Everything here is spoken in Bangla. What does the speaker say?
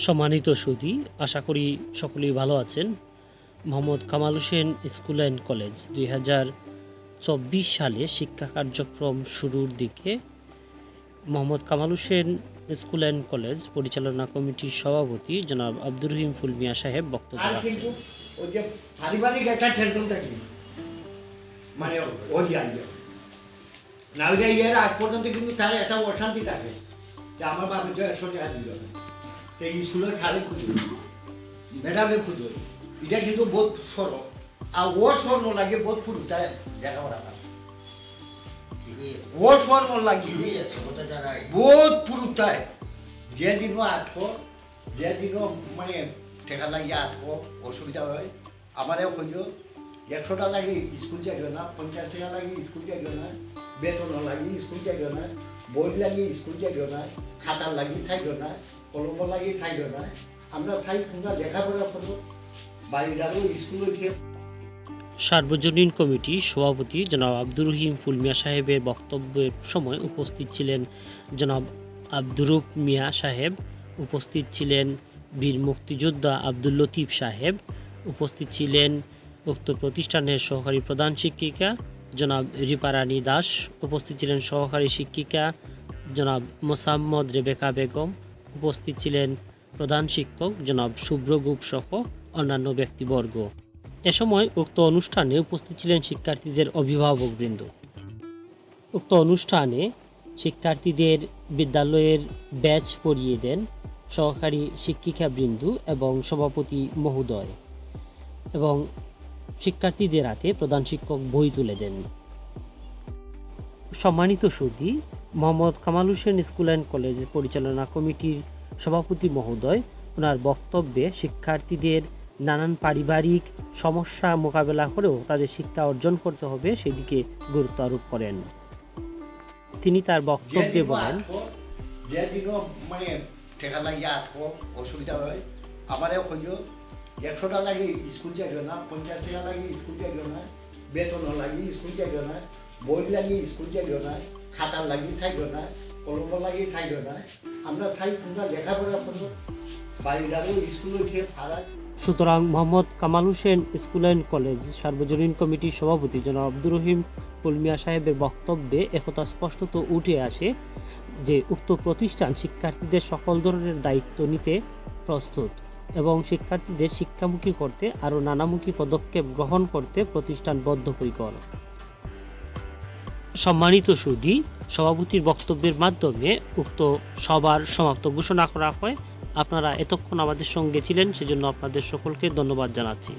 সম্মানিত সুধী, আশা করি সকলেই ভালো আছেন। Mohammad Kamal Hossain school and college 2024 সালে শিক্ষা কার্যক্রম শুরুর দিকে Mohammad Kamal Hossain school and college পরিচালনা কমিটির সভাপতি জনাব আব্দুর রহিম ফুল মিয়া সাহেব বক্তব্য রাখছেন। ওই যে পারিবারিক একটা টেনশন থাকে, মানে ওই না ওই এর আগ পর্যন্ত কিন্তু তার একটা অশান্তি থাকে যে আমার বাবা তো 100 টাকা দিল না, সেই স্কুলের সারে খুঁজো, ম্যাডামে খুঁজো, এটা কিন্তু বোধ সরল আর ও স্বর্ণ লাগে বোধ পুরুষায় লেখাপড়া করে, ও স্বর্ণ লাগে বোধ পুরুষায় যে দিনও আটকো, যে দিনও মানে টেকা লাগিয়ে আটকো অসুবিধা হয়। আমারও খুঁজো 100 টাকা লাগে স্কুল যাইও না, 50 টাকা লাগে স্কুল যাইও না, বেতন লাগে স্কুল যাইও না, বই লাগে স্কুল যাইও না, খাতার লাগি চাইও না, কলম লাগি চাইও না। আমরা চাই তোমরা লেখাপড়া করবো, বাড়িদারও স্কুল হয়েছে। সার্বজনীন কমিটির সভাপতি জনাব আব্দুর রহিম ফুল মিয়া সাহেবের বক্তব্যের সময় উপস্থিত ছিলেন জনাব আব্দুরুপ মিয়া সাহেব, উপস্থিত ছিলেন বীর মুক্তিযোদ্ধা আব্দুল লতিফ সাহেব, উপস্থিত ছিলেন উক্ত প্রতিষ্ঠানের সহকারী প্রধান শিক্ষিকা জনাব রিপারানী দাস, উপস্থিত ছিলেন সহকারী শিক্ষিকা জনাব মোসাম্মদ রেবেকা বেগম, উপস্থিত ছিলেন প্রধান শিক্ষক জনাব শুভ্র গুপ সহ অন্যান্য ব্যক্তিবর্গ। এ সময় উক্ত অনুষ্ঠানে উপস্থিত ছিলেন শিক্ষার্থীদের অভিভাবকবৃন্দ। উক্ত অনুষ্ঠানে শিক্ষার্থীদের বিদ্যালয়ের ব্যাচ পরিয়ে দেন সহকারী শিক্ষিকাবৃন্দ এবং সভাপতি মহোদয়, এবং শিক্ষার্থীদের হাতে প্রধান শিক্ষক বই তুলে দেন। সম্মানিত সুধী, Mohammad Kamal Hossain school and college পরিচালনা কমিটির সভাপতি মহোদয় ওনার বক্তব্যে শিক্ষার্থীদের নানান পারিবারিক সমস্যা মোকাবেলা করেও তাদের শিক্ষা অর্জন করতে হবে সেদিকে গুরুত্ব আরোপ করেন। তিনি তার বক্তব্যে বলেন, যে দিনও মানে টেকা লাগিয়ে আটকো অসুবিধা হয়। আমারও খুঁজো 100 টাকা লাগে স্কুল যাইও না, 50 টাকা লাগে স্কুল যাইও না, বেতন লাগে স্কুল যাইও না, বই লাগে স্কুল যাইও না, খাতার লাগে চাইও না, কলম লাগে চাইও না। আমরা চাই তোমরা লেখাপড়া করবো, বাড়িদারও স্কুল হয়েছে ভাড়া। সুতরাং Mohammad Kamal Hossain school and college সার্বজনীন কমিটির সভাপতি জনাব আব্দুর রহিম ফুল মিয়া সাহেবের বক্তব্যে একথা স্পষ্টত উঠে আসে যে উক্ত প্রতিষ্ঠান শিক্ষার্থীদের সকল ধরনের দায়িত্ব নিতে প্রস্তুত এবং শিক্ষার্থীদের শিক্ষামুখী করতে আরও নানামুখী পদক্ষেপ গ্রহণ করতে প্রতিষ্ঠান বদ্ধপরিকর। সম্মানিত সুধী, সভাপতির বক্তব্যের মাধ্যমে উক্ত সভার সমাপ্ত ঘোষণা করা হয়। আপনারা এতক্ষণ আমাদের সঙ্গে ছিলেন, সেজন্য আপনাদের সকলকে ধন্যবাদ জানাচ্ছি।